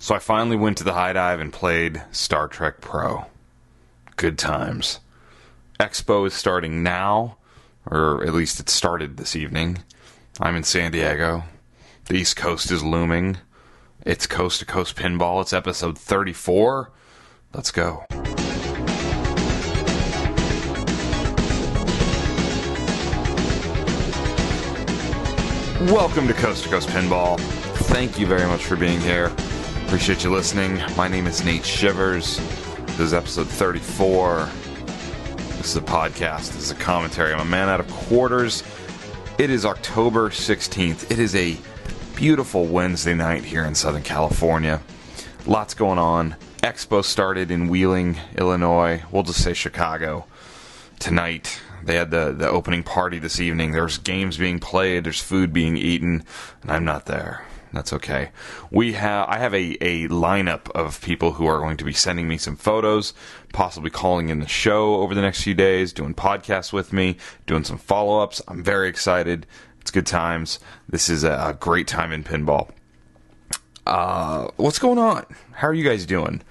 So I finally went to the high dive and played Star Trek Pro. Good times. Expo is starting now, or at least it started this evening. I'm in San Diego. The East Coast is looming. It's Coast to Coast Pinball. It's episode 34. Let's go. Welcome to Coast Pinball. Thank you very much for being here. Appreciate you listening. My name is Nate Shivers. This is episode 34. This is a podcast. This is a commentary. I'm a man out of quarters. It is October 16th. It is a beautiful Wednesday night here in Southern California. Lots going on. Expo started in Wheeling, Illinois. We'll just say Chicago. Tonight, they had the opening party this evening. There's games being played. There's food being eaten. And I'm not there. That's okay. I have a lineup of people who are going to be sending me some photos, possibly calling in the show over the next few days, doing podcasts with me, doing some follow-ups. I'm very excited. It's good times. This is a great time in pinball. What's going on? How are you guys doing?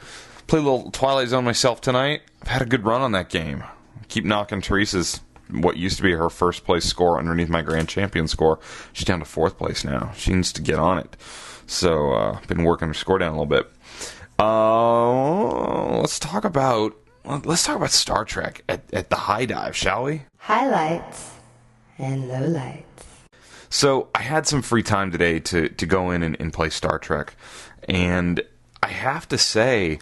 Played a little Twilight Zone myself tonight. I've had a good run on that game. Keep knocking Teresa's what used to be her first place score underneath my grand champion score. She's down to fourth place now. She needs to get on it. So, been working her score down a little bit. Let's talk about Star Trek at the high dive, shall we? Highlights and lowlights. So, I had some free time today to go in and play Star Trek. And I have to say,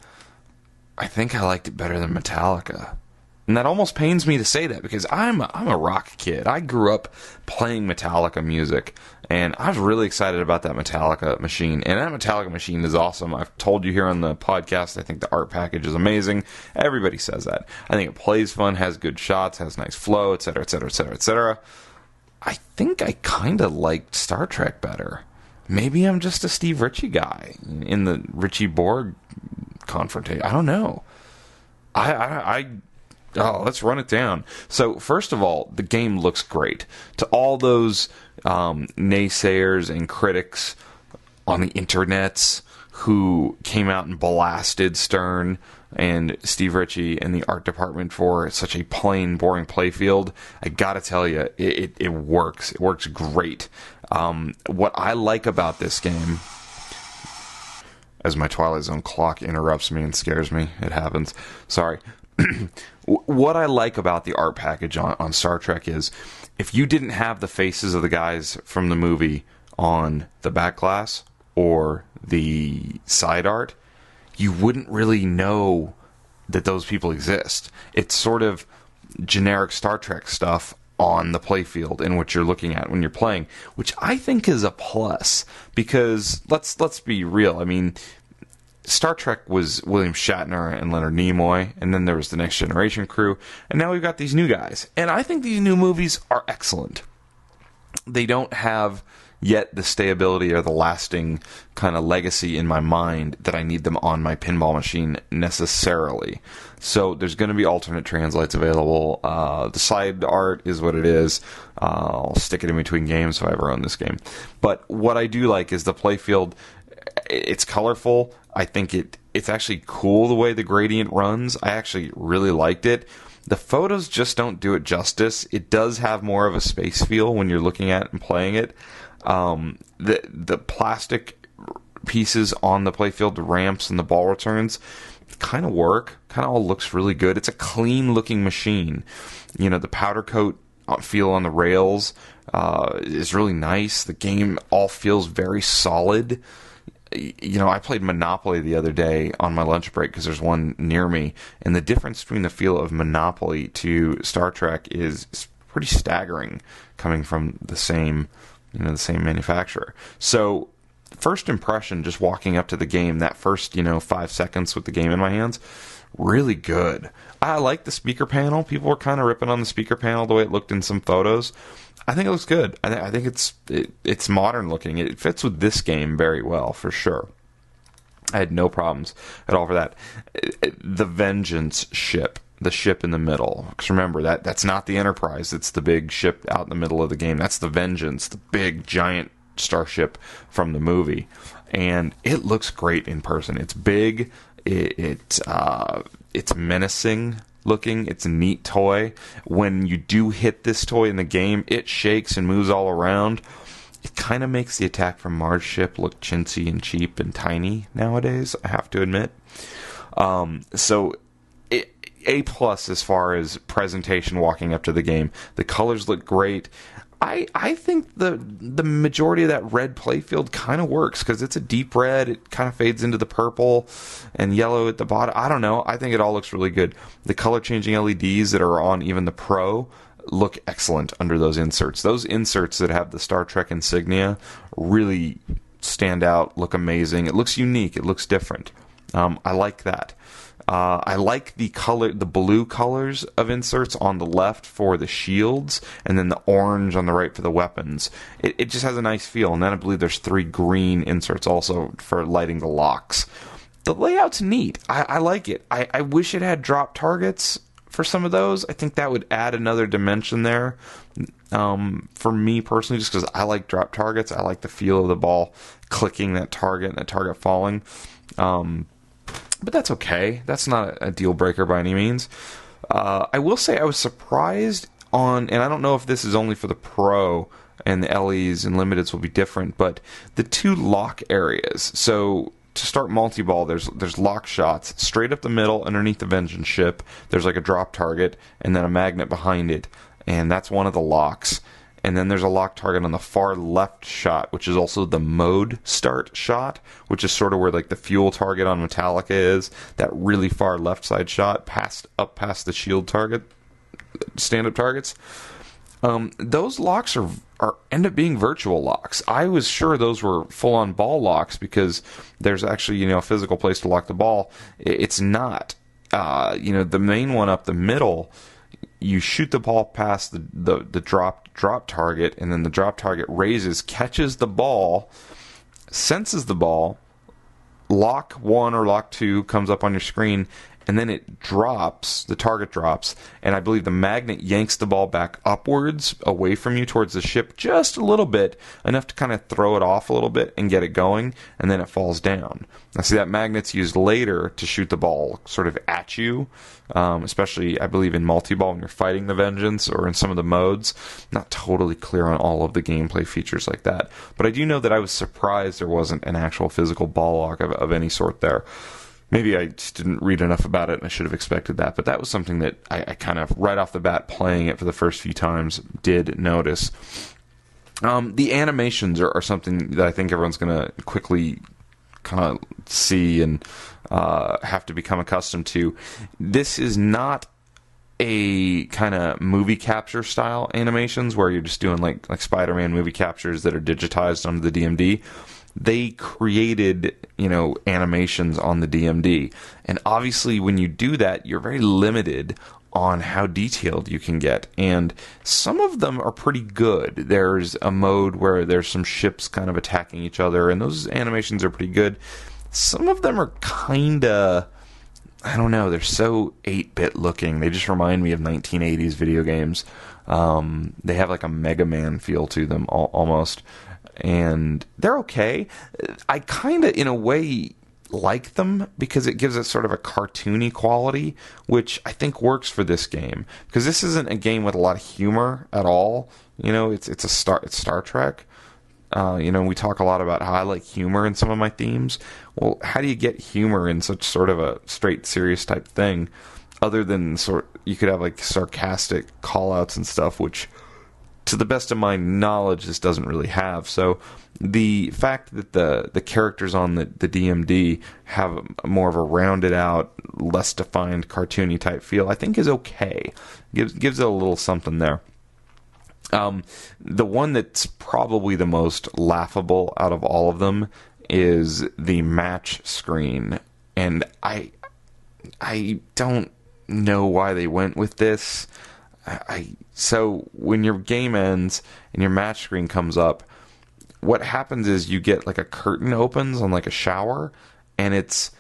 I think I liked it better than Metallica. And that almost pains me to say that because I'm a rock kid. I grew up playing Metallica music, and I was really excited about that Metallica machine. And that Metallica machine is awesome. I've told you here on the podcast, I think the art package is amazing. Everybody says that. I think it plays fun, has good shots, has nice flow, etc., etc., etc., etc. I think I kind of liked Star Trek better. Maybe I'm just a Steve Ritchie guy in the Ritchie Borg confrontation. I don't know. Let's run it down. So, first of all, the game looks great. To all those naysayers and critics on the internets who came out and blasted Stern and Steve Ritchie and the art department for such a plain, boring playfield, I gotta tell you, it works. It works great. What I like about this game, as my Twilight Zone clock interrupts me and scares me, it happens. Sorry. What I like about the art package on Star Trek is if you didn't have the faces of the guys from the movie on the back glass or the side art, you wouldn't really know that those people exist. It's sort of generic Star Trek stuff on the playfield in what you're looking at when you're playing, which I think is a plus because let's be real. I mean, Star Trek was William Shatner and Leonard Nimoy, and then there was the Next Generation crew, and now we've got these new guys. And I think these new movies are excellent. They don't have yet the stability or the lasting kind of legacy in my mind that I need them on my pinball machine necessarily. So there's going to be alternate translates available. The side art is what it is. I'll stick it in between games if I ever own this game. But what I do like is the playfield. It's colorful. I think it's actually cool the way the gradient runs. I actually really liked it. The photos just don't do it justice. It does have more of a space feel when you're looking at it and playing it. The plastic pieces on the playfield, the ramps and the ball returns, kind of work. Kind of all looks really good. It's a clean looking machine. You know, the powder coat feel on the rails is really nice. The game all feels very solid. You know, I played Monopoly the other day on my lunch break because there's one near me, and the difference between the feel of Monopoly to Star Trek is pretty staggering, coming from the same manufacturer. So, first impression, just walking up to the game, that first 5 seconds with the game in my hands, really good. I like the speaker panel. People were kind of ripping on the speaker panel the way it looked in some photos. I think it looks good. I think it's modern looking. It fits with this game very well, for sure. I had no problems at all for that. The Vengeance ship, the ship in the middle. Because remember, that's not the Enterprise. It's the big ship out in the middle of the game. That's the Vengeance, the big, giant starship from the movie. and it looks great in person. It's big. It's menacing looking. It's a neat toy. When you do hit this toy in the game, it shakes and moves all around. It kind of makes the attack from Mars ship look chintzy and cheap and tiny nowadays, I have to admit. So A+ as far as presentation walking up to the game. The colors look great. I think the majority of that red playfield kind of works because it's a deep red. It kind of fades into the purple and yellow at the bottom. I don't know. I think it all looks really good. The color changing LEDs that are on even the Pro look excellent under those inserts. Those inserts that have the Star Trek insignia really stand out, look amazing. It looks unique. It looks different. I like that. I like the blue colors of inserts on the left for the shields, and then the orange on the right for the weapons. It just has a nice feel. And then I believe there's 3 green inserts also for lighting the locks. The layout's neat. I like it. I wish it had drop targets for some of those. I think that would add another dimension there. For me personally, just because I like drop targets. I like the feel of the ball clicking that target and that target falling. But that's okay. That's not a deal breaker by any means. I will say I was surprised on, and I don't know if this is only for the Pro and the LEs and Limiteds will be different, but the 2 lock areas. So to start multi-ball, there's lock shots straight up the middle underneath the Vengeance ship. There's like a drop target and then a magnet behind it, and that's one of the locks. And then there's a lock target on the far left shot, which is also the mode start shot, which is sort of where like the fuel target on Metallica is. That really far left side shot, past the shield target, stand-up targets. Those locks are end up being virtual locks. I was sure those were full-on ball locks because there's actually a physical place to lock the ball. It's not. The main one up the middle. You shoot the ball past the drop target, and then the drop target raises, catches the ball, senses the ball, lock 1 or lock 2 comes up on your screen, and then it drops, the target drops, and I believe the magnet yanks the ball back upwards, away from you towards the ship just a little bit, enough to kind of throw it off a little bit and get it going, and then it falls down. Now see, that magnet's used later to shoot the ball sort of at you, especially, I believe, in multi-ball when you're fighting the Vengeance, or in some of the modes. Not totally clear on all of the gameplay features like that, but I do know that I was surprised there wasn't an actual physical ball lock of any sort there. Maybe I just didn't read enough about it and I should have expected that, but that was something that I kind of, right off the bat, playing it for the first few times, did notice. The animations are something that I think everyone's going to quickly kind of see and have to become accustomed to. This is not a kind of movie capture style animations where you're just doing like Spider-Man movie captures that are digitized onto the DMD. They created, animations on the DMD. And obviously when you do that, you're very limited on how detailed you can get. And some of them are pretty good. There's a mode where there's some ships kind of attacking each other, and those animations are pretty good. Some of them are kind of, I don't know, they're so 8-bit looking. They just remind me of 1980s video games. They have like a Mega Man feel to them almost. And they're okay. I kind of, in a way, like them because it gives it sort of a cartoony quality, which I think works for this game. Because this isn't a game with a lot of humor at all. It's Star Trek. We talk a lot about how I like humor in some of my themes. Well, how do you get humor in such sort of a straight, serious type thing? Other than you could have like sarcastic call-outs and stuff, which, to the best of my knowledge, this doesn't really have. So the fact that the characters on the DMD have more of a rounded out, less defined, cartoony type feel, I think is okay. Gives it a little something there. The one that's probably the most laughable out of all of them is the match screen. And I don't know why they went with this. So when your game ends and your match screen comes up, what happens is you get like a curtain opens on like a shower, and it's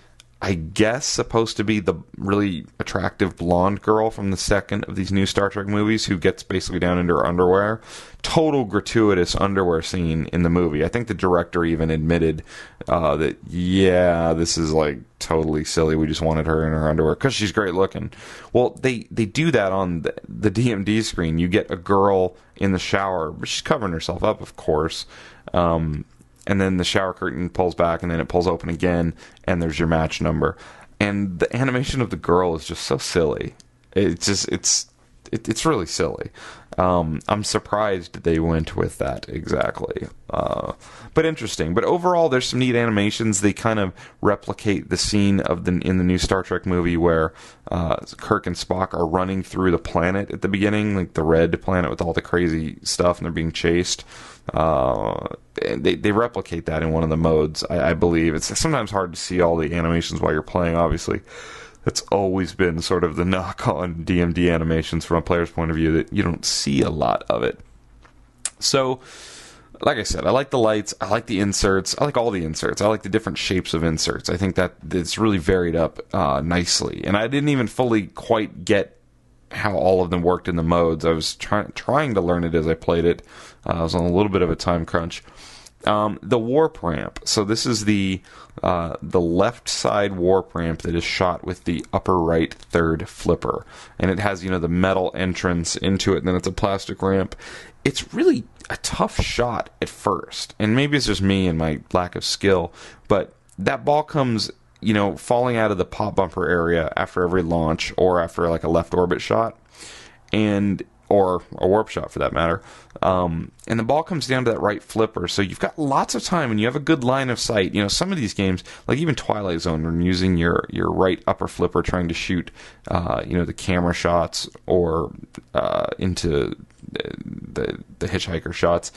I guess, supposed to be the really attractive blonde girl from the second of these new Star Trek movies who gets basically down into her underwear. Total gratuitous underwear scene in the movie. I think the director even admitted that, yeah, this is like totally silly. We just wanted her in her underwear because she's great looking. Well, they do that on the DMD screen. You get a girl in the shower, but she's covering herself up, of course. And then the shower curtain pulls back, and then it pulls open again, and there's your match number. And the animation of the girl is just so silly. It's really silly. I'm surprised they went with that exactly. But interesting. But overall, there's some neat animations. They kind of replicate the scene in the new Star Trek movie where Kirk and Spock are running through the planet at the beginning, like the red planet with all the crazy stuff, and they're being chased. They replicate that in one of the modes, I believe. It's sometimes hard to see all the animations while you're playing, obviously. That's always been sort of the knock on DMD animations from a player's point of view, that you don't see a lot of it. So, like I said, I like the lights, I like the inserts, I like all the inserts, I like the different shapes of inserts. I think that it's really varied up nicely. And I didn't even fully quite get how all of them worked in the modes. I was trying to learn it as I played it. I was on a little bit of a time crunch. The warp ramp. So this is the left side warp ramp that is shot with the upper right third flipper, and it has the metal entrance into it, and then it's a plastic ramp. It's really a tough shot at first, and maybe it's just me and my lack of skill, but that ball comes falling out of the pop bumper area after every launch, or after like a left orbit shot, or a warp shot for that matter. And the ball comes down to that right flipper, so you've got lots of time and you have a good line of sight. Some of these games, like even Twilight Zone, when using your right upper flipper trying to shoot, the camera shots or into the hitchhiker shots,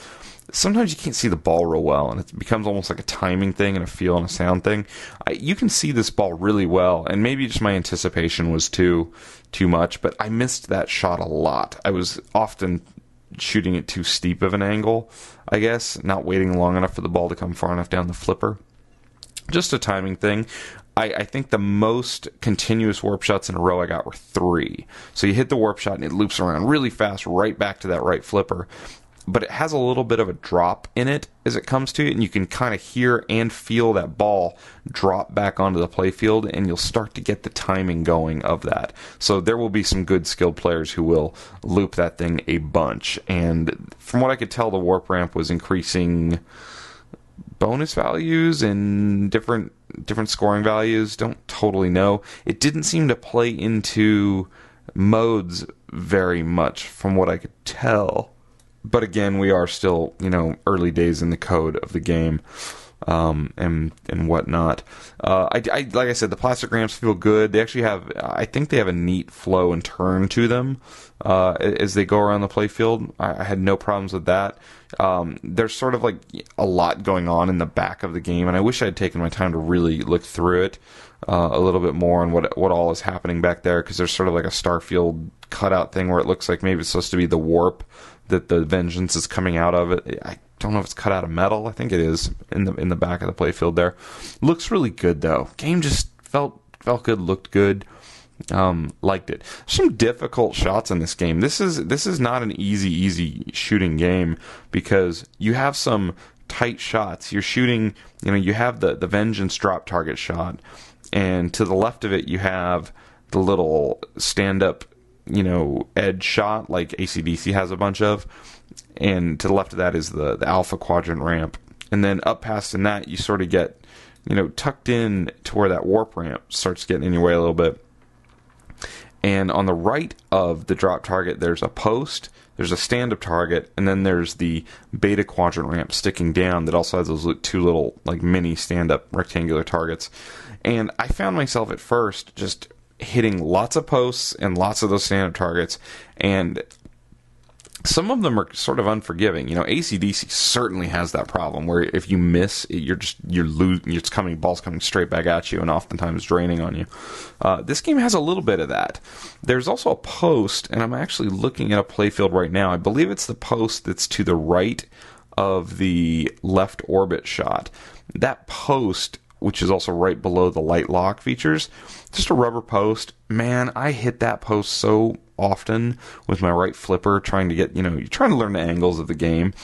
sometimes you can't see the ball real well, and it becomes almost like a timing thing and a feel and a sound thing. You can see this ball really well, and maybe just my anticipation was too much, but I missed that shot a lot. I was often shooting it too steep of an angle, I guess, not waiting long enough for the ball to come far enough down the flipper. Just a timing thing. I think the most continuous warp shots in a row I got were 3. So you hit the warp shot and it loops around really fast right back to that right flipper. But it has a little bit of a drop in it as it comes to it, and you can kind of hear and feel that ball drop back onto the playfield, and you'll start to get the timing going of that. So there will be some good skilled players who will loop that thing a bunch. And from what I could tell, the warp ramp was increasing bonus values and different scoring values. Don't totally know. It didn't seem to play into modes very much from what I could tell. But again, we are still, early days in the code of the game, and whatnot. Like I said, the plastic ramps feel good. They actually I think they have a neat flow and turn to them as they go around the playfield. I had no problems with that. There's sort of like a lot going on in the back of the game, and I wish I had taken my time to really look through it a little bit more on what all is happening back there, because there's sort of like a Starfield cutout thing where it looks like maybe it's supposed to be the warp that the Vengeance is coming out of it. I don't know if it's cut out of metal. I think it is in the back of the playfield there. Looks really good though. Game just felt good, looked good. Liked it. Some difficult shots in this game. This is not an easy shooting game, because you have some tight shots. You're shooting, you have the Vengeance drop target shot, and to the left of it you have the little stand up edge shot like AC/DC has a bunch of, and to the left of that is the alpha quadrant ramp, and then up past in that you sort of get tucked in to where that warp ramp starts getting in your way a little bit. And on the right of the drop target there's a post, there's a stand-up target, and then there's the beta quadrant ramp sticking down that also has those 2 little like mini stand-up rectangular targets. And I found myself at first just hitting lots of posts and lots of those stand-up targets, and some of them are sort of unforgiving. AC/DC certainly has that problem where if you miss, ball's coming straight back at you and oftentimes draining on you. This game has a little bit of that. There's also a post, and I'm actually looking at a playfield right now. I believe it's the post that's to the right of the left orbit shot. That post which is also right below the light lock features. Just a rubber post. Man, I hit that post so often with my right flipper trying to get, you're trying to learn the angles of the game.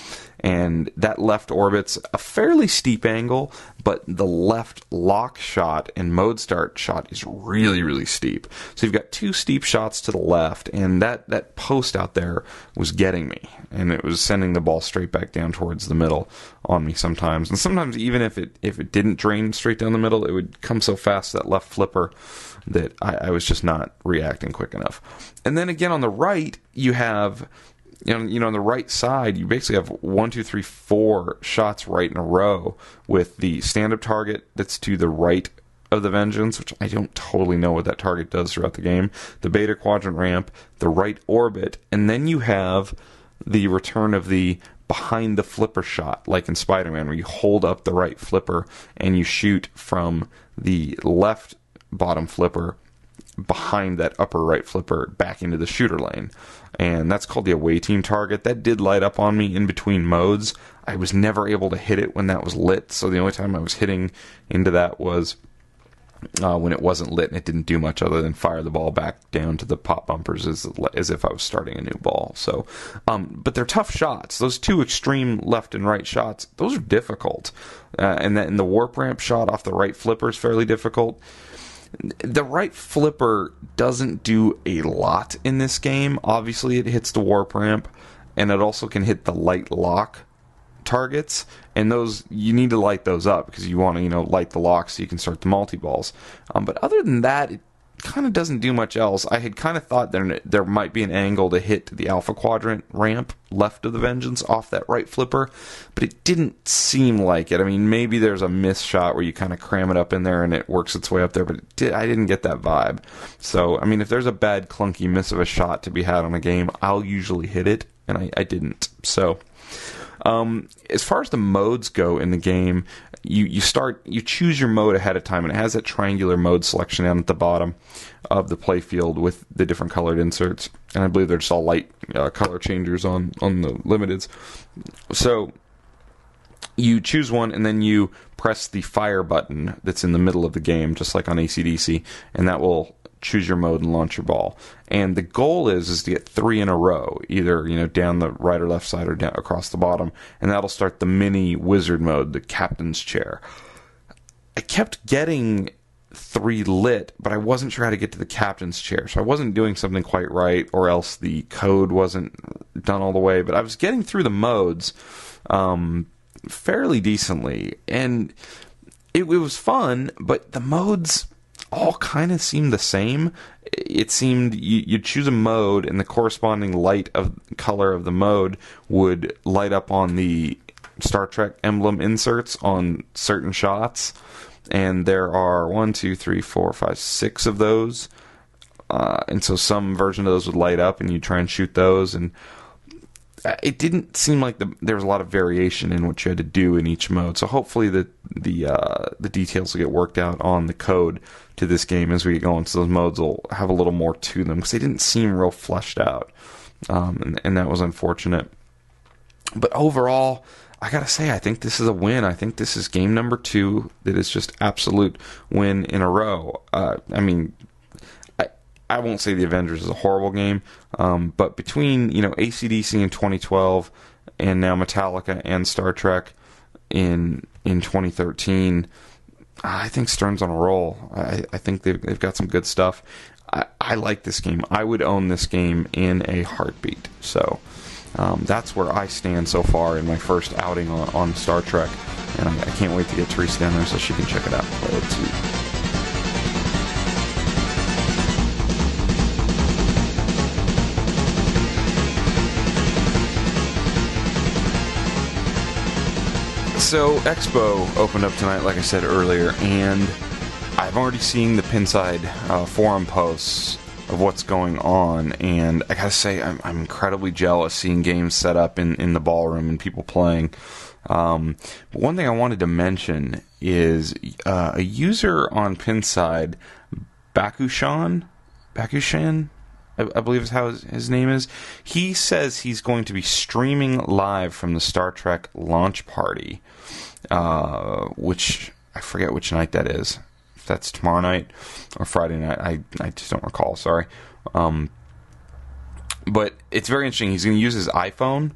And that left orbit's a fairly steep angle, but the left lock shot and mode start shot is really, really steep. So you've got two steep shots to the left, and that post out there was getting me. And it was sending the ball straight back down towards the middle on me sometimes. And sometimes even if it didn't drain straight down the middle, it would come so fast, that left flipper, that I was just not reacting quick enough. And then again on the right, you have... on the right side, you basically have 1, 2, 3, 4 shots right in a row with the stand-up target that's to the right of the Vengeance, which I don't totally know what that target does throughout the game, the beta quadrant ramp, the right orbit, and then you have the return of the behind the flipper shot, like in Spider-Man, where you hold up the right flipper and you shoot from the left bottom flipper behind that upper right flipper back into the shooter lane. And that's called the away team target. That did light up on me in between modes. I was never able to hit it when that was lit, so the only time I was hitting into that was when it wasn't lit, and it didn't do much other than fire the ball back down to the pop bumpers as if I was starting a new ball. So, but they're tough shots. Those two extreme left and right shots, those are difficult. And the warp ramp shot off the right flipper is fairly difficult. The right flipper doesn't do a lot in this game. Obviously, it hits the warp ramp, and it also can hit the light lock targets, and those, you need to light those up because you want to, light the lock so you can start the multi-balls. But other than that, it kind of doesn't do much else. I had kind of thought there might be an angle to hit the alpha quadrant ramp left of the Vengeance off that right flipper, but it didn't seem like it. I mean, maybe there's a miss shot where you kind of cram it up in there and it works its way up there, but I didn't get that vibe. So, I mean, if there's a bad, clunky miss of a shot to be had on a game, I'll usually hit it, and I didn't. So, as far as the modes go in the game, you choose your mode ahead of time, and it has that triangular mode selection down at the bottom of the playfield with the different colored inserts, and I believe they're just all light color changers on the limiteds. So you choose one, and then you press the fire button that's in the middle of the game, just like on AC/DC, and that will choose your mode and launch your ball. And the goal is to get 3 in a row, either down the right or left side or down across the bottom, and that'll start the mini wizard mode, the captain's chair. I kept getting 3 lit, but I wasn't sure how to get to the captain's chair, so I wasn't doing something quite right, or else the code wasn't done all the way. But I was getting through the modes fairly decently, and it was fun, but the modes all kind of seemed the same. It seemed you'd choose a mode, and the corresponding light of color of the mode would light up on the Star Trek emblem inserts on certain shots, and there are 1, 2, 3, 4, 5, 6 of those, and so some version of those would light up, and you try and shoot those, and it didn't seem like there was a lot of variation in what you had to do in each mode. So hopefully the details will get worked out on the code to this game as we get going. So those modes will have a little more to them because they didn't seem real fleshed out, and that was unfortunate. But overall, I gotta say, I think this is a win. I think this is game number 2 that is just absolute win in a row. I mean, I won't say The Avengers is a horrible game, but between AC/DC in 2012 and now Metallica and Star Trek in 2013, I think Stern's on a roll. I think they've got some good stuff. I like this game. I would own this game in a heartbeat. So that's where I stand so far in my first outing on Star Trek, and I can't wait to get Teresa down there so she can check it out and play it too. So, Expo opened up tonight, like I said earlier, and I've already seen the Pinside forum posts of what's going on, and I gotta say, I'm incredibly jealous seeing games set up in the ballroom and people playing. But one thing I wanted to mention is a user on Pinside, Bakushan, I believe is how his name is. He says he's going to be streaming live from the Star Trek launch party, which I forget which night that is. If that's tomorrow night or Friday night, I just don't recall. Sorry. But it's very interesting. He's going to use his iPhone,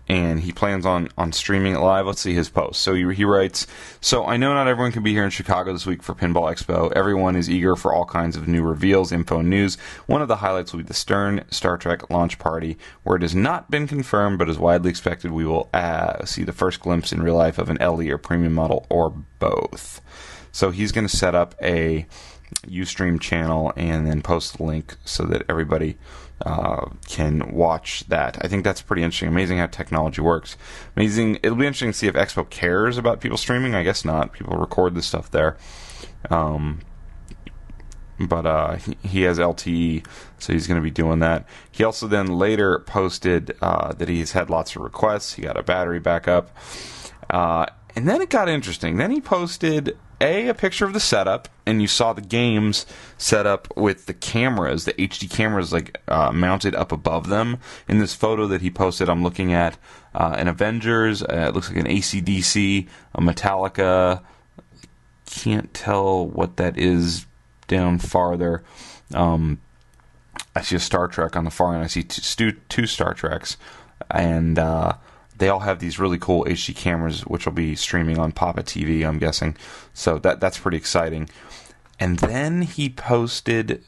and he plans on streaming it live. Let's see his post. So he writes, "So I know not everyone can be here in Chicago this week for Pinball Expo. Everyone is eager for all kinds of new reveals, info, and news. One of the highlights will be the Stern Star Trek launch party, where it has not been confirmed, but is widely expected we will see the first glimpse in real life of an LE or premium model, or both." So he's going to set up a Ustream channel and then post the link so that everybody can watch that. I think that's pretty interesting. Amazing how technology works. Amazing. It'll be interesting to see if Expo cares about people streaming. I guess not. People record this stuff there. But he has LTE, so he's going to be doing that. He also then later posted that he's had lots of requests. He got a battery backup. And then it got interesting. Then he posted a picture of the setup, and you saw the games set up with the cameras, the HD cameras, like mounted up above them. In this photo that he posted, I'm looking at an Avengers. It looks like an AC/DC, a Metallica. Can't tell what that is down farther. I see a Star Trek on the far end. I see two Star Treks, and they all have these really cool HD cameras, which will be streaming on Papa TV, I'm guessing. So that's pretty exciting. And then he posted,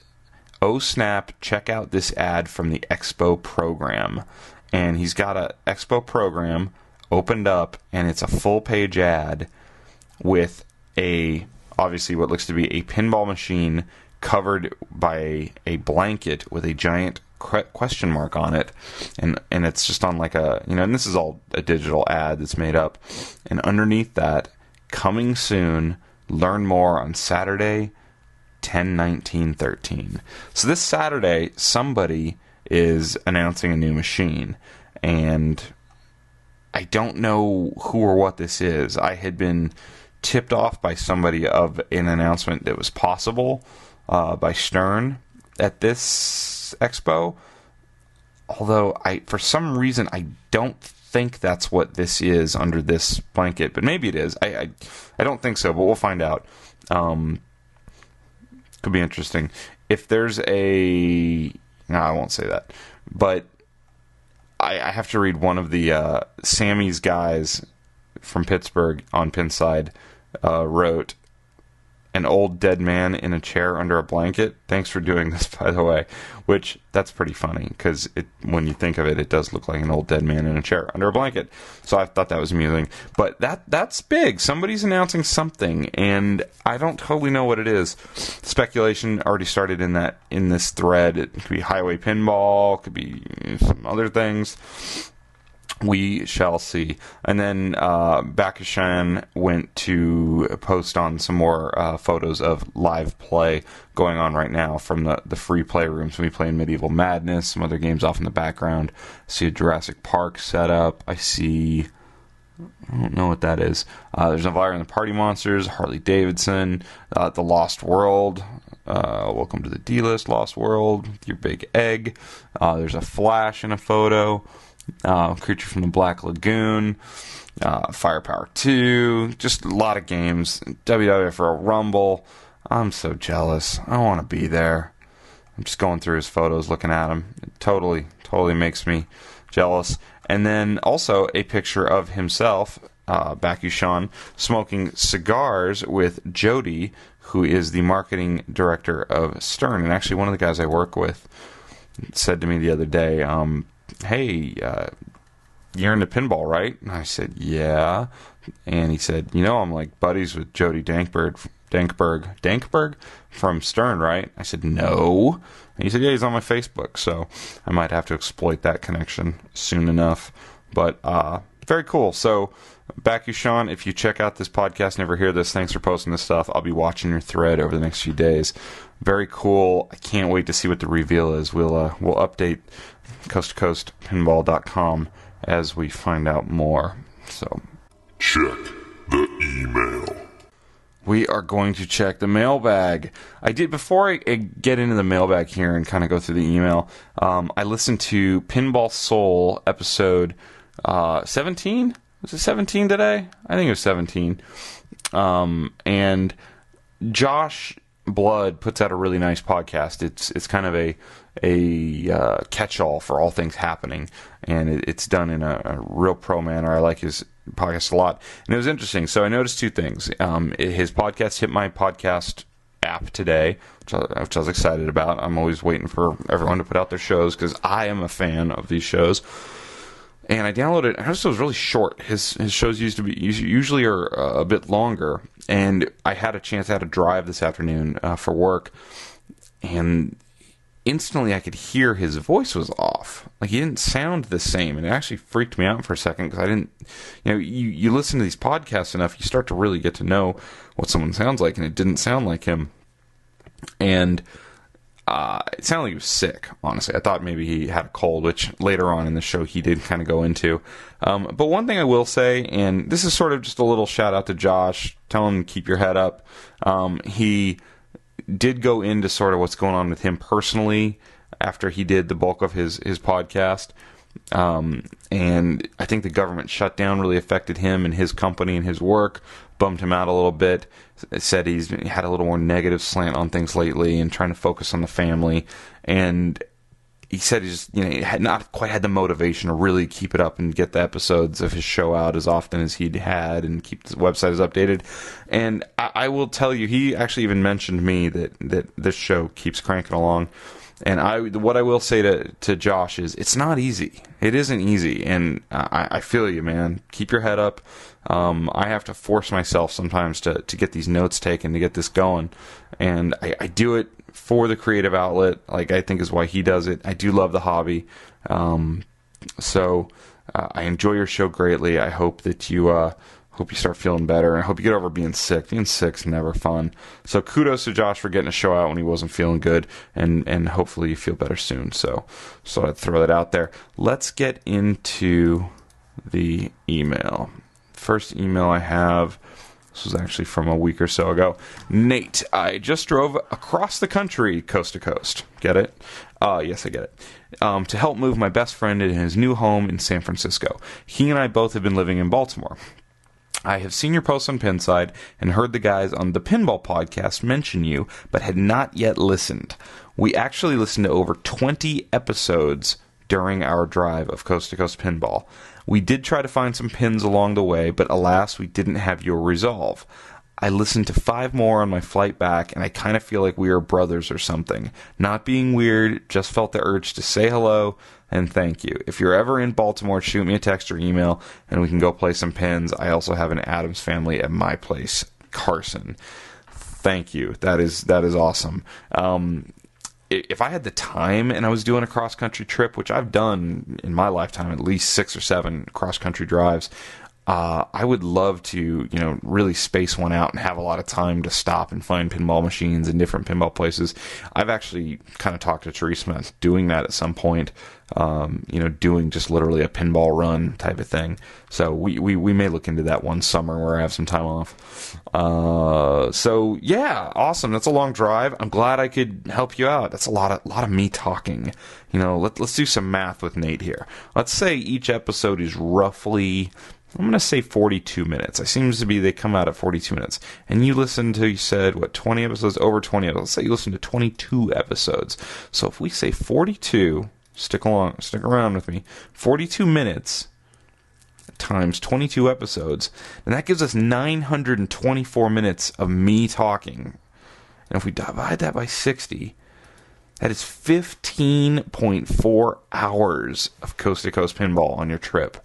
"Oh snap, check out this ad from the Expo program." And he's got a Expo program opened up, and it's a full-page ad with obviously what looks to be a pinball machine covered by a blanket with a giant question mark on it, and it's just on like and this is all a digital ad that's made up, and underneath that, "Coming soon, learn more on Saturday 10/19/13." So this Saturday somebody is announcing a new machine, and I don't know who or what this is. I had been tipped off by somebody of an announcement that was possible by Stern at this Expo, although for some reason I don't think that's what this is under this blanket, but maybe it is. I don't think so, but we'll find out. Could be interesting. If there's no, I won't say that, but I have to read one of the Sammy's guys from Pittsburgh on Pinside wrote, "An old dead man in a chair under a blanket. Thanks for doing this, by the way." Which, that's pretty funny, because when you think of it, it does look like an old dead man in a chair under a blanket. So I thought that was amusing. But that's big. Somebody's announcing something, and I don't totally know what it is. Speculation already started in this thread. It could be Highway Pinball, could be some other things. We shall see. And then Bakushan went to post on some more photos of live play going on right now from the free play rooms. We play in Medieval Madness, some other games off in the background. I see a Jurassic Park setup. I don't know what that is. There's Elvira and the Party Monsters, Harley Davidson, The Lost World. Welcome to the D-List, Lost World, your big egg. There's a Flash in a photo. Creature from the Black Lagoon, Firepower 2, just a lot of games. WWF for a Rumble. I'm so jealous. I want to be there. I'm just going through his photos, looking at him. It totally makes me jealous. And then also a picture of himself, Bakushan, smoking cigars with Jody, who is the marketing director of Stern. And actually one of the guys I work with said to me the other day, "Hey, you're into pinball, right?" And I said, "Yeah." And he said, "I'm like buddies with Jody Dankberg from Stern, right?" I said, "No." And he said, "Yeah, he's on my Facebook, so I might have to exploit that connection soon enough." But very cool. So, Bakushan, if you check out this podcast, never hear this, thanks for posting this stuff. I'll be watching your thread over the next few days. Very cool. I can't wait to see what the reveal is. We'll update Coast2CoastPinball.com as we find out more. So, check the email. We are going to check the mailbag. Before I get into the mailbag here and kind of go through the email, I listened to Pinball Soul episode 17. Was it 17 today? I think it was 17. And Josh Blood puts out a really nice podcast. It's kind of a catch-all for all things happening, and it's done in a real pro manner. I like his podcast a lot, and it was interesting. So I noticed two things. His podcast hit my podcast app today, which I was excited about. I'm always waiting for everyone to put out their shows because I am a fan of these shows. And I downloaded it. I noticed it was really short. His shows usually are a bit longer. And I had a drive this afternoon for work, and instantly I could hear his voice was off. Like, he didn't sound the same, and it actually freaked me out for a second because I didn't. You listen to these podcasts enough, you start to really get to know what someone sounds like, and it didn't sound like him. And it sounded like he was sick, honestly. I thought maybe he had a cold, which later on in the show he did kind of go into. But one thing I will say, and this is sort of just a little shout out to Josh, tell him to keep your head up. He did go into sort of what's going on with him personally after he did the bulk of his podcast. And I think the government shutdown really affected him and his company and his work, bummed him out a little bit. Said he's had a little more negative slant on things lately and trying to focus on the family. And he said he just, he had not quite had the motivation to really keep it up and get the episodes of his show out as often as he'd had and keep the website as updated. And I will tell you, he actually even mentioned me that this show keeps cranking along. And what I will say to Josh is, it's not easy. It isn't easy, and I feel you, man. Keep your head up. I have to force myself sometimes to get these notes taken, to get this going, and I do it for the creative outlet, like I think is why he does it. I do love the hobby, so I enjoy your show greatly. I hope that you start feeling better, and I hope you get over being sick. Being sick's never fun. So kudos to Josh for getting a show out when he wasn't feeling good, and hopefully you feel better soon. So I'd throw that out there. Let's get into the email. First email I have, this was actually from a week or so ago. Nate, I just drove across the country, coast to coast. Get it? Yes, I get it. To help move my best friend in his new home in San Francisco. He and I both have been living in Baltimore. I have seen your posts on Pinside and heard the guys on the Pinball Podcast mention you, but had not yet listened. We actually listened to over 20 episodes during our drive of Coast to Coast Pinball. We did try to find some pins along the way, but alas, we didn't have your resolve. I listened to 5 more on my flight back, and I kind of feel like we are brothers or something. Not being weird, just felt the urge to say hello and thank you. If you're ever in Baltimore, shoot me a text or email, and we can go play some pins. I also have an Addams family at my place, Carson. Thank you. That is awesome. If I had the time and I was doing a cross-country trip, which I've done in my lifetime, at least 6 or 7 cross-country drives, I would love to, really space one out and have a lot of time to stop and find pinball machines in different pinball places. I've actually kind of talked to Teresa about doing that at some point, doing just literally a pinball run type of thing. So we may look into that one summer where I have some time off. So yeah, awesome. That's a long drive. I'm glad I could help you out. That's a lot of me talking. Let's do some math with Nate here. Let's say each episode is roughly, I'm going to say 42 minutes. It seems to be they come out at 42 minutes. And you listened to, you said, 20 episodes? Over 20 episodes. Let's say you listened to 22 episodes. So if we say 42, stick around with me, 42 minutes times 22 episodes, and that gives us 924 minutes of me talking. And if we divide that by 60, that is 15.4 hours of Coast to Coast Pinball on your trip.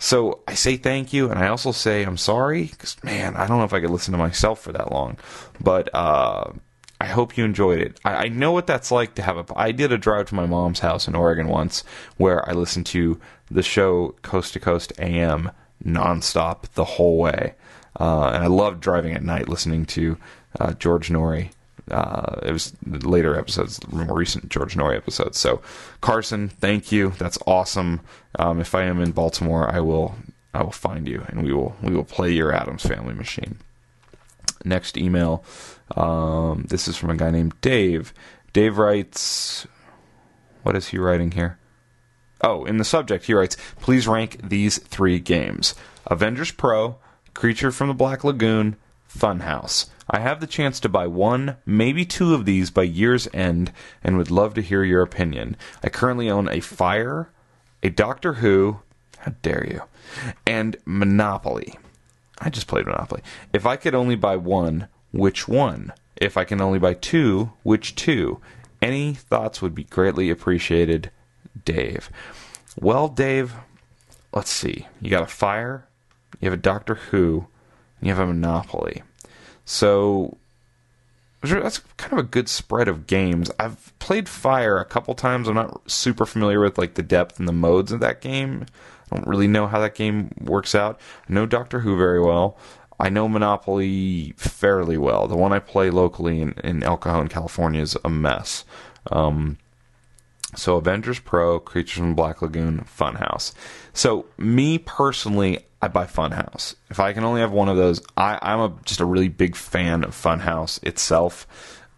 So I say thank you, and I also say I'm sorry, because, man, I don't know if I could listen to myself for that long. But I hope you enjoyed it. I know what that's like to have I did a drive to my mom's house in Oregon once, where I listened to the show Coast to Coast AM nonstop the whole way. And I loved driving at night listening to George Norrie. It was later episodes, more recent George Norrie episodes. So, Carson, thank you. That's awesome. If I am in Baltimore, I will find you, and we will play your Addams Family machine. Next email. This is from a guy named Dave. Dave writes, what is he writing here? Oh, in the subject, he writes, please rank these 3 games: Avengers Pro, Creature from the Black Lagoon, Funhouse. I have the chance to buy one, maybe two of these by year's end, and would love to hear your opinion. I currently own a Fire, a Doctor Who, how dare you, and Monopoly. I just played Monopoly. If I could only buy one, which one? If I can only buy two, which two? Any thoughts would be greatly appreciated, Dave. Well, Dave, let's see. You got a Fire, you have a Doctor Who, and you have a Monopoly. So that's kind of a good spread of games. I've played Fire a couple times. I'm not super familiar with like the depth and the modes of that game. I don't really know how that game works out. I know Doctor Who very well. I know Monopoly fairly well. The one I play locally in El Cajon, California is a mess. So Avengers Pro, Creatures from the Black Lagoon, Funhouse. So me personally, I buy Funhouse. If I can only have one of those, I'm just a really big fan of Funhouse itself.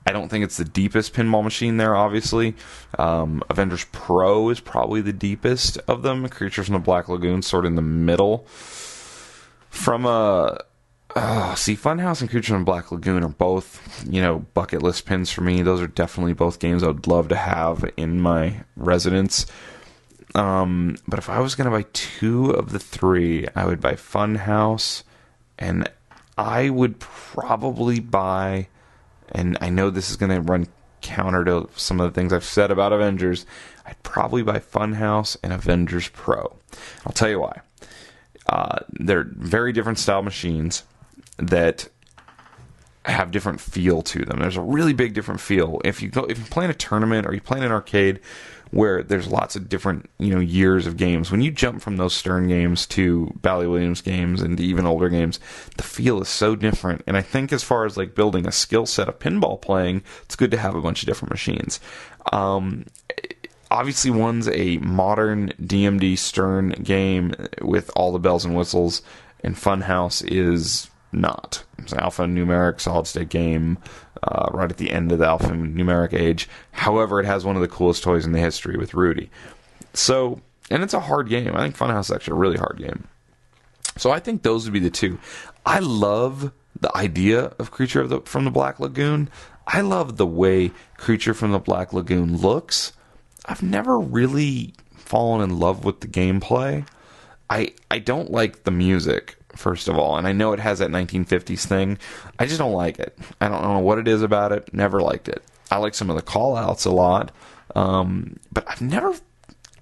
I don't think it's the deepest pinball machine there, obviously. Avengers Pro is probably the deepest of them. Creatures from the Black Lagoon, sort of in the middle. Funhouse and Creatures from the Black Lagoon are both, bucket list pins for me. Those are definitely both games I would love to have in my residence. But if I was going to buy two of the three, I would buy Funhouse, and I would probably buy, and I know this is going to run counter to some of the things I've said about Avengers, I'd probably buy Funhouse and Avengers Pro. I'll tell you why. They're very different style machines that have different feel to them. There's a really big different feel. If you play in a tournament or you play in an arcade where there's lots of different, years of games, when you jump from those Stern games to Bally Williams games and to even older games, the feel is so different. And I think as far as like building a skill set of pinball playing, it's good to have a bunch of different machines. Obviously, one's a modern DMD Stern game with all the bells and whistles, and Funhouse is not. It's an alphanumeric solid-state game right at the end of the alphanumeric age. However, it has one of the coolest toys in the history with Rudy. So, and it's a hard game. I think Funhouse is actually a really hard game. So I think those would be the two. I love the idea of Creature from the Black Lagoon. I love the way Creature from the Black Lagoon looks. I've never really fallen in love with the gameplay. I don't like the music, first of all, and I know it has that 1950s thing. I just don't like it. I don't know what it is about it. Never liked it. I like some of the call-outs a lot, but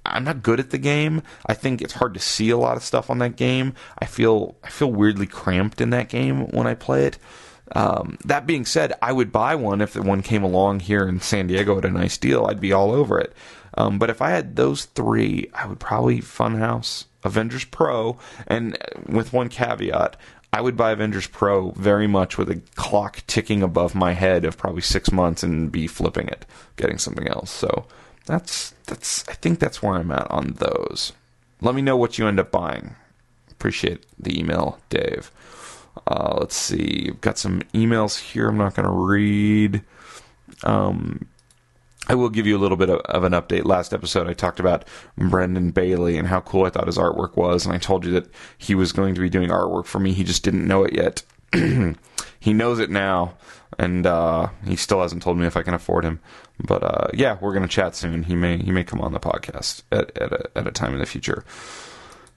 I'm not good at the game. I think it's hard to see a lot of stuff on that game. I feel weirdly cramped in that game when I play it. That being said, I would buy one if one came along here in San Diego at a nice deal. I'd be all over it. But if I had those three, I would probably Funhouse, Avengers Pro, and with one caveat, I would buy Avengers Pro very much with a clock ticking above my head of probably 6 months and be flipping it, getting something else. So I think that's where I'm at on those. Let me know what you end up buying. Appreciate the email, Dave. Let's see. I've got some emails here I'm not going to read. I will give you a little bit of an update. Last episode, I talked about Brendan Bailey and how cool I thought his artwork was, and I told you that he was going to be doing artwork for me. He just didn't know it yet. He knows it now, and he still hasn't told me if I can afford him. But yeah, we're going to chat soon. He may come on the podcast at a time in the future.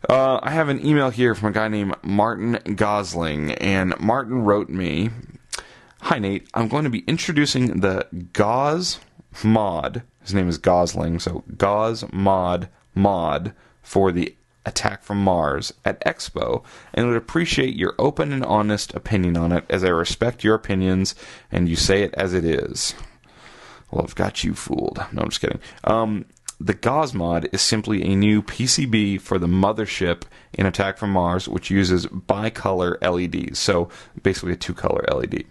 I have an email here from a guy named Martin Gosling, and Martin wrote me, "Hi Nate, I'm going to be introducing the Gauze mod." His name is Gosling, so Gauze mod for the Attack from Mars at Expo, and would appreciate your open and honest opinion on it, as I respect your opinions and you say it as it is. Well, I've got you fooled. No, I'm just kidding. The Gauze mod is simply a new PCB for the mothership in Attack from Mars, which uses bicolor LEDs, so basically a two-color LED.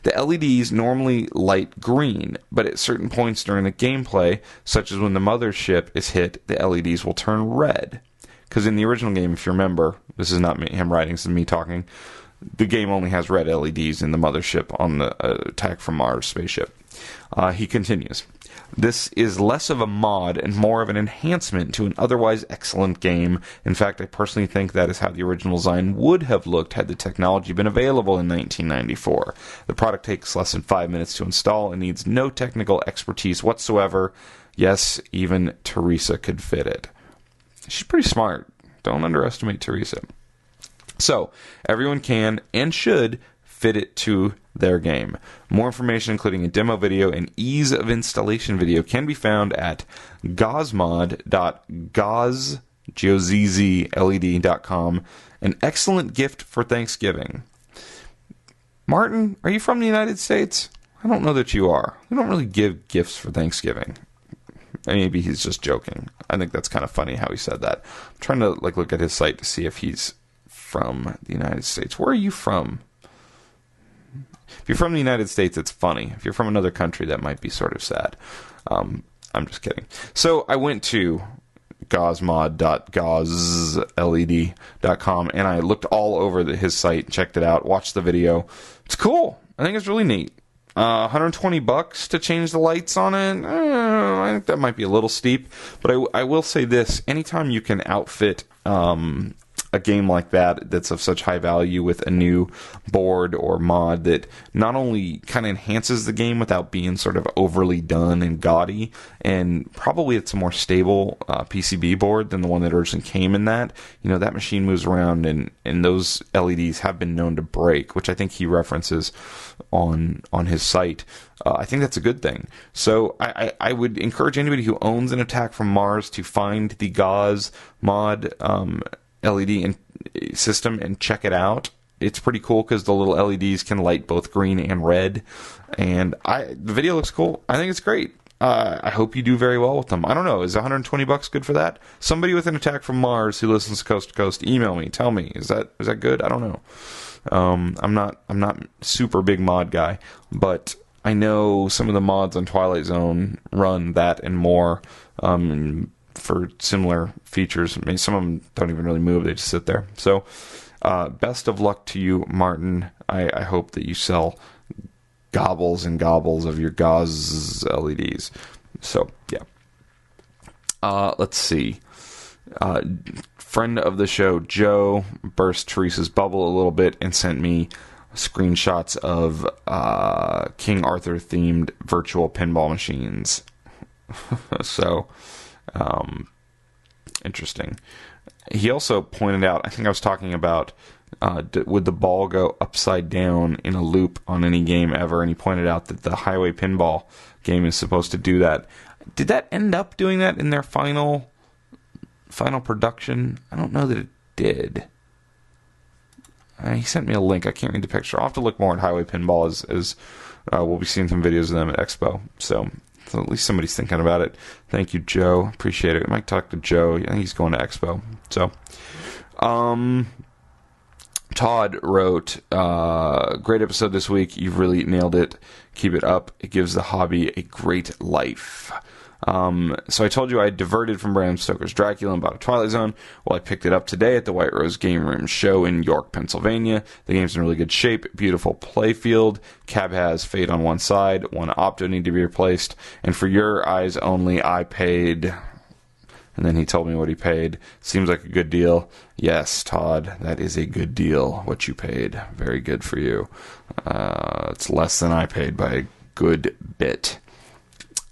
The LEDs normally light green, but at certain points during the gameplay, such as when the mothership is hit, the LEDs will turn red. Because in the original game, if you remember, this is not him writing, this is me talking, the game only has red LEDs in the mothership on the Attack from Mars spaceship. He continues. This is less of a mod and more of an enhancement to an otherwise excellent game. In fact, I personally think that is how the original design would have looked had the technology been available in 1994. The product takes less than 5 minutes to install and needs no technical expertise whatsoever. Yes, even Teresa could fit it. She's pretty smart. Don't underestimate Teresa. So, everyone can and should fit it to their game. More information, including a demo video and ease of installation video, can be found at gozmod.gozzled.com. An excellent gift for Thanksgiving. Martin, are you from the United States? I don't know that you are. We don't really give gifts for Thanksgiving. Maybe he's just joking. I think that's kind of funny how he said that. I'm trying to look at his site to see if he's from the United States. Where are you from? If you're from the United States, it's funny. If you're from another country, that might be sort of sad. I'm just kidding. So I went to gozmod.gozzled.com and I looked all over his site, checked it out, watched the video. It's cool. I think it's really neat. $120 to change the lights on it. I think that might be a little steep, but I will say this: anytime you can outfit a game like that's of such high value with a new board or mod that not only kind of enhances the game without being sort of overly done and gaudy, and probably it's a more stable PCB board than the one that originally came in that. That machine moves around, and those LEDs have been known to break, which I think he references on his site. I think that's a good thing. So I would encourage anybody who owns an Attack from Mars to find the Goz mod LED system and check it out. It's pretty cool because the little LEDs can light both green and red, and the video looks cool. I think it's great. I hope you do very well with them. I don't know, is $120 good for that? Somebody with an Attack from Mars who listens to Coast to Coast, email me, tell me, is that good? I don't know. I'm not super big mod guy, but I know some of the mods on Twilight Zone run that and more for similar features. I mean, some of them don't even really move, they just sit there. So best of luck to you, Martin. I hope that you sell gobbles and gobbles of your Goz LEDs. So yeah, let's see. Friend of the show Joe burst Teresa's bubble a little bit and sent me screenshots of King Arthur themed virtual pinball machines. So interesting. He also pointed out, I think I was talking about would the ball go upside down in a loop on any game ever, and he pointed out that the Highway Pinball game is supposed to do that. Did that end up doing that in their final production? I don't know that it did. He sent me a link. I can't read the picture. I'll have to look more at Highway Pinball as we'll be seeing some videos of them at Expo. So at least somebody's thinking about it. Thank you, Joe. Appreciate it. I might talk to Joe. I think he's going to Expo. So, Todd wrote, great episode this week. You've really nailed it. Keep it up. It gives the hobby a great life. So I told you I diverted from Bram Stoker's Dracula and bought a Twilight Zone. Well, I picked it up today at the White Rose Game Room show in York, Pennsylvania. The game's in really good shape. Beautiful playfield. Cab has fade on one side. One opto need to be replaced. And for your eyes only, I paid... And then he told me what he paid. Seems like a good deal. Yes, Todd, that is a good deal, what you paid. Very good for you. It's less than I paid by a good bit.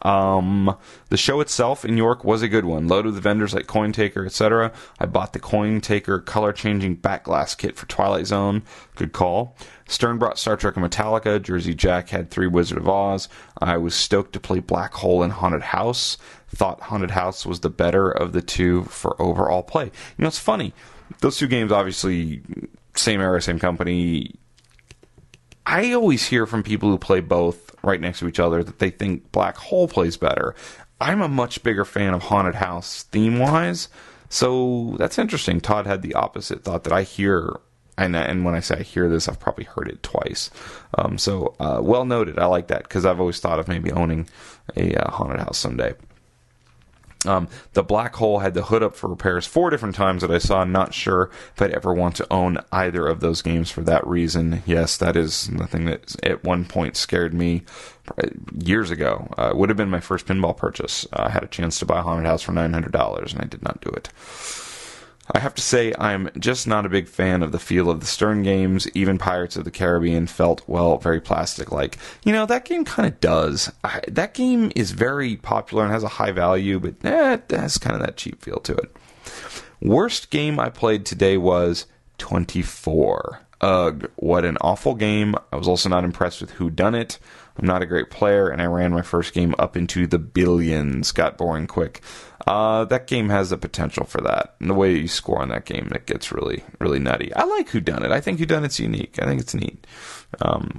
The show itself in York was a good one. Loaded with vendors like Coin Taker, etc. I bought the Coin Taker color-changing back glass kit for Twilight Zone. Good call. Stern brought Star Trek and Metallica. Jersey Jack had 3 Wizard of Oz. I was stoked to play Black Hole and Haunted House. Thought Haunted House was the better of the two for overall play. It's funny. Those two games, obviously, same era, same company. I always hear from people who play both right next to each other that they think Black Hole plays better. I'm a much bigger fan of Haunted House theme-wise, so that's interesting. Todd had the opposite thought that I hear, and when I say I hear this, I've probably heard it twice. So well noted. I like that, because I've always thought of maybe owning a Haunted House someday. The Black Hole had the hood up for repairs 4 different times that I saw. Not sure if I'd ever want to own either of those games for that reason. Yes, that is the thing that at one point scared me years ago. It would have been my first pinball purchase. I had a chance to buy a Haunted House for $900, and I did not do it. I have to say, I'm just not a big fan of the feel of the Stern games. Even Pirates of the Caribbean felt, well, very plastic-like. You know, that game kind of does. That game is very popular and has a high value, but it has kind of that cheap feel to it. Worst game I played today was 24. Ugh, what an awful game. I was also not impressed with who done it. I'm not a great player, and I ran my first game up into the billions. Got boring quick. That game has the potential for that. And the way you score on that game, it gets really, really nutty. I like whodunit. I think whodunit's unique. I think it's neat.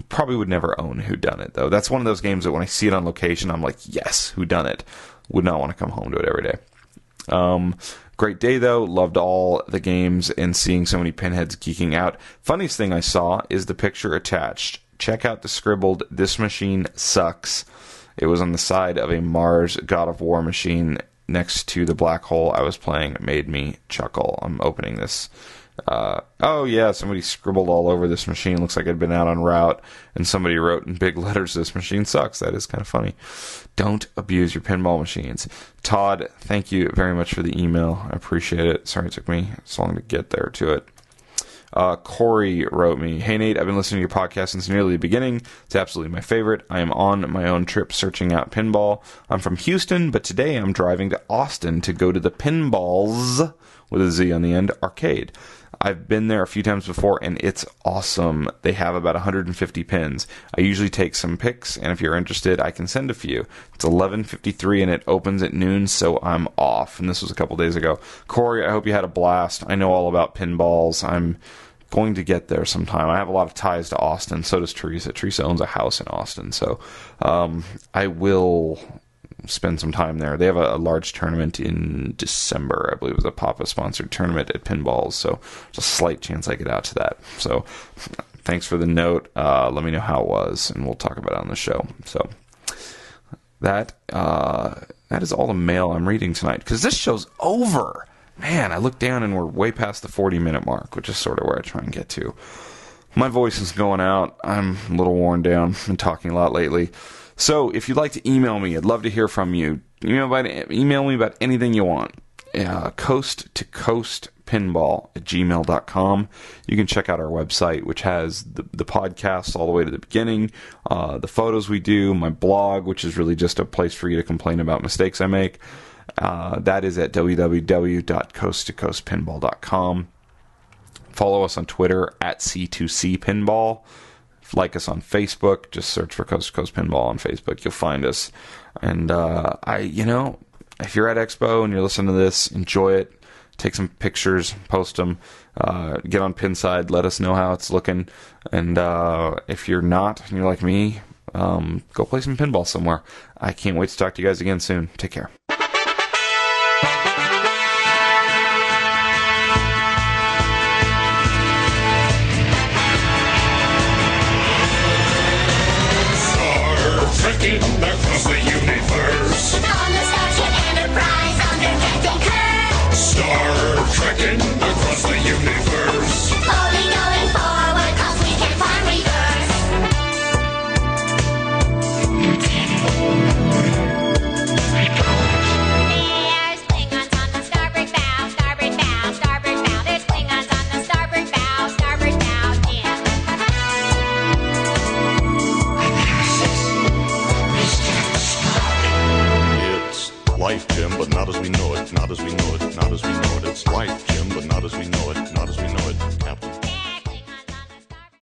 Probably would never own whodunit, though. That's one of those games that when I see it on location, I'm like, yes, whodunit. Would not want to come home to it every day. Great day, though. Loved all the games and seeing so many pinheads geeking out. Funniest thing I saw is the picture attached. Check out the scribbled, "This machine sucks." It was on the side of a Mars God of War machine next to the Black Hole I was playing. It made me chuckle. I'm opening this. Oh yeah, somebody scribbled all over this machine. Looks like it had been out on route, and somebody wrote in big letters, "This machine sucks." That is kind of funny. Don't abuse your pinball machines. Todd, thank you very much for the email. I appreciate it. Sorry it took me so long to get there to it. Corey wrote me, "Hey Nate, I've been listening to your podcast since nearly the beginning. It's absolutely my favorite. I am on my own trip searching out pinball. I'm from Houston, but today I'm driving to Austin to go to the Pinballs, with a Z on the end, arcade. I've been there a few times before, and it's awesome. They have about 150 pins. I usually take some pics, and if you're interested, I can send a few. It's 11:53, and it opens at noon, so I'm off." And this was a couple days ago. Corey, I hope you had a blast. I know all about pinballs. I'm going to get there sometime. I have a lot of ties to Austin. So does Teresa. Teresa owns a house in Austin, so I will spend some time there. They have a large tournament in December. I believe it was a Papa-sponsored tournament at Pinballs, so there's a slight chance I get out to that. So thanks for the note. Let me know how it was, and we'll talk about it on the show. So that is all the mail I'm reading tonight, because this show's over. Man, I look down and we're way past the 40-minute mark, which is sort of where I try and get to. My voice is going out. I'm a little worn down. Been talking a lot lately. So if you'd like to email me, I'd love to hear from you. Email me about anything you want. Coast2Coast Pinball at gmail.com. You can check out our website, which has the podcast all the way to the beginning, the photos we do, my blog, which is really just a place for you to complain about mistakes I make. That is at www.coast2coastpinball.com. Follow us on Twitter at C2C Pinball. Like us on Facebook. Just search for Coast to Coast Pinball on Facebook. You'll find us. And if you're at Expo and you're listening to this, enjoy it. Take some pictures, post them. Get on Pinside. Let us know how it's looking. And if you're not, and you're like me, go play some pinball somewhere. I can't wait to talk to you guys again soon. Take care. Trekking across the universe. On the Starship Enterprise under Captain Kirk. Star trekking across the universe. Only going forward 'cause we can find reverse. There's Klingons on the starboard bow, starboard bow, starboard bow. There's Klingons on the starboard bow, starboard bow, yeah. Life, Jim, but not as we know it, not as we know it, not as we know it. It's life, Jim, but not as we know it, not as we know it.